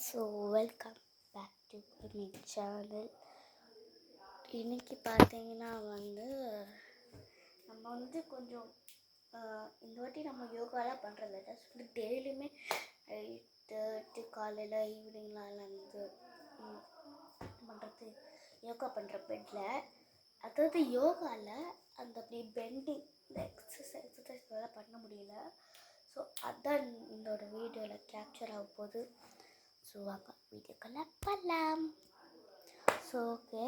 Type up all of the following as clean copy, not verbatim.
So welcome back to my channel. இன்றைக்கி பார்த்தீங்கன்னா நம்ம கொஞ்சம் இந்த வாட்டி நம்ம யோகாலாம் பண்ணுறதில்ல. ஜஸ்ட் டெய்லியுமே 8:30 காலையில் ஈவினிங்லாம் பண்ணுறது யோகா பண்ணுற பெட்டில். அதாவது யோகாவில் அந்த அப்படி பெண்டிங் இந்த எக்ஸசைஸ் இதெல்லாம் பண்ண முடியல. ஸோ அதான் இந்த ஒரு வீடியோவில் கேப்சர் ஆக போகுது. ஸோ வாங்க வீடியோக்கெல்லாம் பண்ணலாம். ஸோ ஓகே,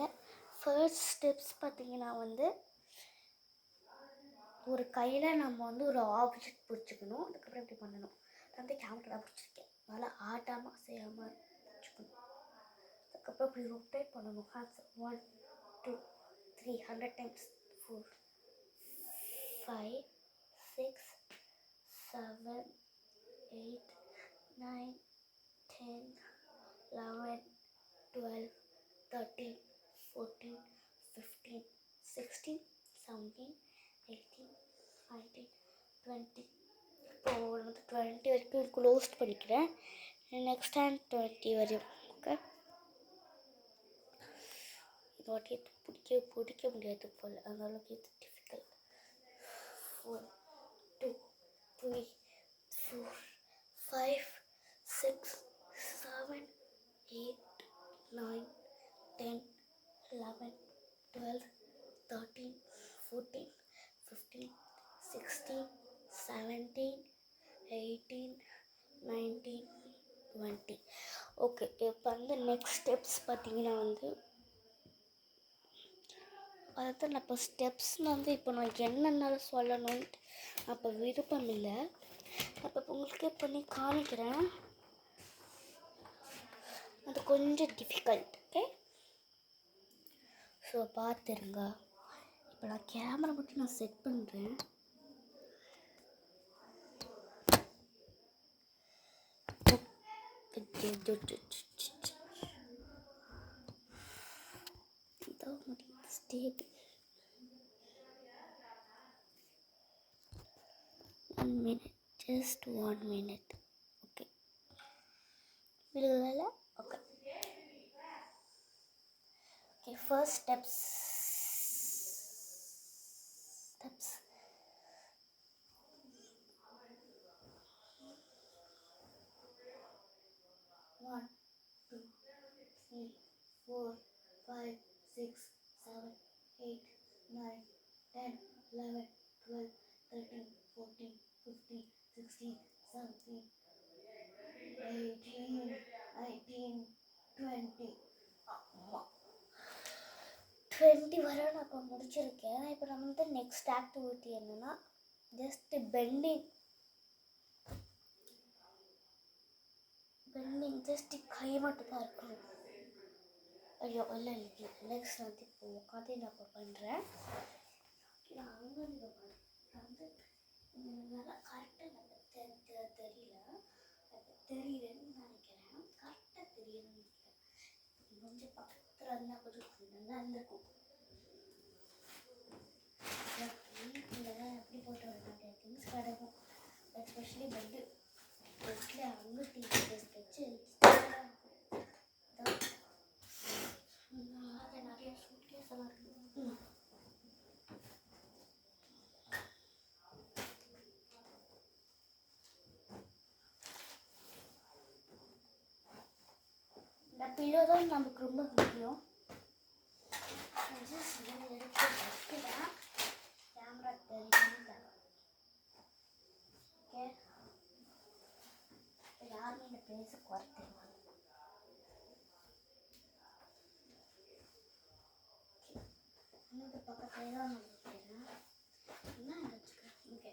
ஃபர்ஸ்ட் ஸ்டெப்ஸ் பார்த்திங்கன்னா ஒரு கையில் நம்ம ஒரு ஆப்ஜெக்ட் பிடிச்சிக்கணும். அதுக்கப்புறம் இப்படி பண்ணணும். நான் கேமரா பிடிச்சிருக்கேன், அதனால் ஆட்டாமல் செய்யாமல் பிடிச்சிக்கணும். அதுக்கப்புறம் இப்படி ரொட்டேட் பண்ணணும். Hands 1 2 3 100 times. 4 5 6 7 8 9 10 11 12 13 14 15 16 17 18 19 20. இப்போது 20 வரைக்கும் க்ளோஸ்ட் பண்ணிக்கிறேன். நெக்ஸ்ட் டைம் 20 வரையும். ஓகே, இது வாட்டி பிடிக்க முடியாது போல், அந்தளவுக்கு இது டிஃபிகல்ட். 1 2 3 4 5 6 7 8 9 10 11 12 13 14 15 16 17 18 19 20. ஓகே, இப்போ நெக்ஸ்ட் ஸ்டெப்ஸ் பார்த்தீங்கன்னா அதாவது நான் இப்போ ஸ்டெப்ஸ் இப்போ நான் என்னென்னாலும் சொல்லணுன்ட்டு அப்போ விருப்பம் இல்லை. அப்போ உங்களுக்கே பண்ணி காமிக்கிறேன். அது கொஞ்சம் டிஃபிகல்ட். ஓகே, ஸோ பார்த்துருங்க. இப்போ நான் கேமரா மட்டும் நான் செட் பண்ணுறேன். Stable 1 minute, just 1 minute. Okay, okay, first steps 1 2 3 4 5 6 7 8 9 10 11 12 13 14 15 16 17 18 19 20. 20 வரை நான் இப்போ முடிச்சிருக்கேன். இப்போ நம்ம நெக்ஸ்ட் ஆக்டிவிட்டி என்னென்னா ஜஸ்ட் பெண்டிங் ஜஸ்ட் கை மட்டும் தான் இருக்கணும். ஐயோ இல்லை நெக்ஸ்ட் இப்போ உட்காந்து நான் இப்போ பண்ணுறேன். நான் அங்கே நல்லா கரெக்டாக தெரியலன்னு நினைக்கிறேன். கரெக்டாக தெரியலன்னு நினைக்கிறேன். கொஞ்சம் பக்கத்தில் இருந்தால் கொஞ்சம் நல்லா இருந்திருக்கும். எப்படி போட்டு வர திங்ஸ் கிடக்கும். எஸ்பெஷலி பெட்டில் அங்கே டீச்சர்ஸ் வச்சு நிறைய சூட்கேஸ் எல்லாம் இருக்கு. இந்த பில்லோ தான் நமக்கு ரொம்ப முக்கியம். கேமரா தெரியும். ஓகே, யாருமே இந்த பேச குறைத்து இந்த பக்கத்துல தான் நான் வைக்கிறேன். என்ன வச்சுக்கிறேன். ஓகே,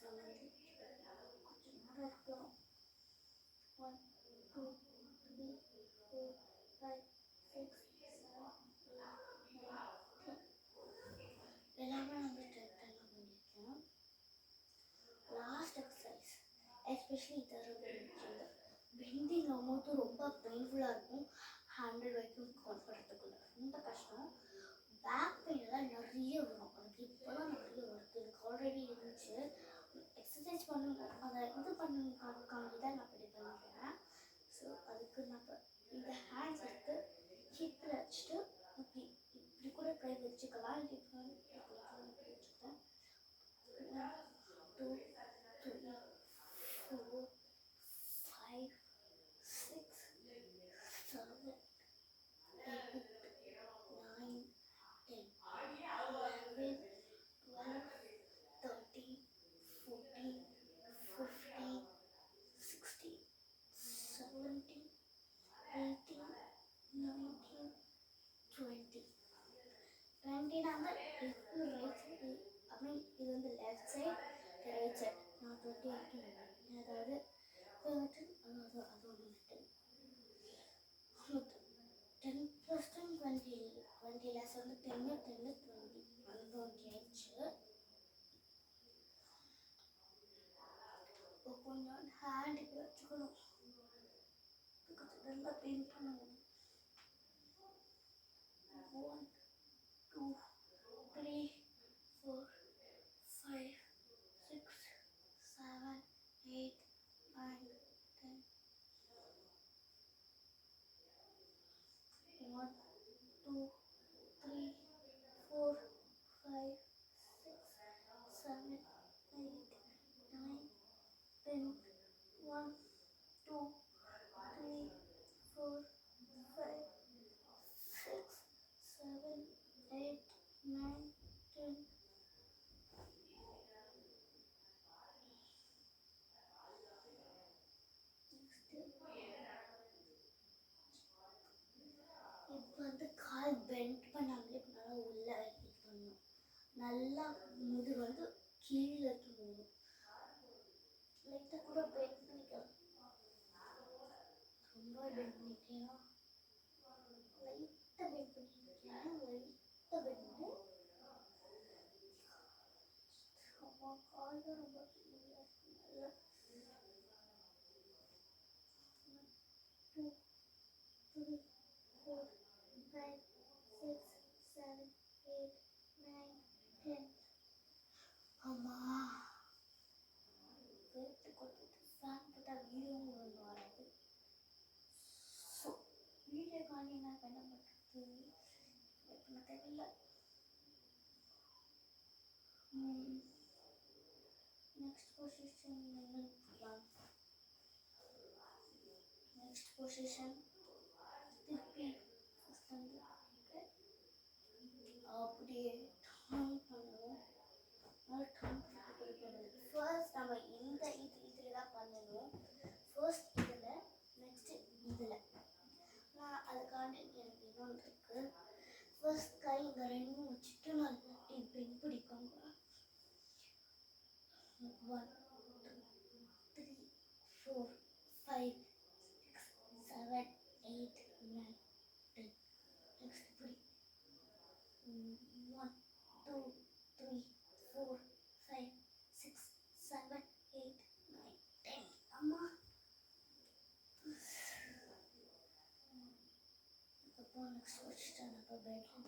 கொஞ்சம் நேரம் இருக்கணும். 1 2 3 4 5 6 7 8 9 10 எல்லாமே வந்து ஸ்ட்ரென்த் எல்லாம் பண்ணியிருக்கேன். லாஸ்ட் எக்ஸசைஸ் எஸ்பெஷலி பெண்டிங் ஆகும்போது ரொம்ப பெயின்ஃபுல்லாக இருக்கும். 100 வரைக்கும் கவுண்ட் பண்ணுறதுக்குள்ள ரொம்ப கஷ்டம். பேக் பெயின்லாம் நிறைய வரும். அதுக்கு இப்போலாம் நிறைய வருது. எனக்கு ஆல்ரெடி இருந்துச்சு. எக்ஸசைஸ் பண்ணணும், அதை இது பண்ணணுக்காண்டி தான் நான் இப்படி பண்ணிக்கிறேன். ஸோ அதுக்கு நான் இப்போ இந்த ஹேண்ட்ஸ் எடுத்து ஹிப்பில் வச்சுட்டு இப்படி இப்படி கூட கை வச்சுக்கலாம். இப்படி வச்சுக்கிட்டேன். 1 2 3 4 5 6 7 8 9 10 11 12 13 14 15 16 17 18 19 20 20 இது ரைட் சைடு, ஐ மீன் இது வந்து லெஃப்ட் சைடு, ரைட் சைடு. நான் 20 வரைக்கும் அதாவது அது ஒன்று 10 + 10 20 20 லெஸ் வந்து 10 10 20 20 ஆயிடுச்சு. இப்போ கொஞ்சம் ஹேண்டுக்கு வச்சுக்கணும். நல்லா பெயின் பண்ணணும். 1 2 3 4 5 6 7 8 9 10 1 2 3 4 5 6 7 8 9 10 1 2 3 4 5 6 7 8 9 10 இப்போ வந்து கால் பெண்ட் பண்ணாமலே நல்லா உள்ள இது பண்ணணும். நல்லா முது வந்து கீழே போகணும். லைட்டாக கூட பெண்ட் பண்ணிக்கலாம். ரொம்ப பெண்ட் பண்ணிட்டேன்னா லைட்டாக பெண்ட் பண்ணிருக்கேன். லைட்டாக பெண்டு. அம்மா கால் தான் ரொம்ப நல்லா 2 3 4 5 6 7 8 9 10 அம்மா வெயிட்டு கொடுத்துட்டு ஃபேன் போட்டால் வீடியோவும் ஒன்று வராது. ஸோ வீடியோ காணி நான் பண்ண மாட்டேங்குது. வெயிட் பண்ண தேவையில்லை. நெக்ஸ்ட் பொசிஷன் என்னன்னு போகலாம். நெக்ஸ்ட் பொசிஷன் திருப்பி ஃபஸ்ட் வந்து அப்படியே டர்ன் பண்ணுவோம். டர்ன் பண்ணி ஃபர்ஸ்ட் நம்ம இந்த இதில் தான் பண்ணணும். ஃபர்ஸ்ட் இதில், நெக்ஸ்ட் இதில். நான் அதுக்காண்டி எனக்கு இன்னொன்று இருக்குது. ஃபர்ஸ்ட் கை இந்த ரெண்டும் வச்சுட்டு நல்லா பெண் பிடிக்கோங்க. 1 2 3 4 5 6 7 8 9 10. நெக்ஸ்ட் பிடி. 1 2 3 4 5 6 7 8 9 10. அம்மா அதுக்கப்புறம் நெக்ஸ்ட் வச்சுட்டேன். அப்போ பெட்ல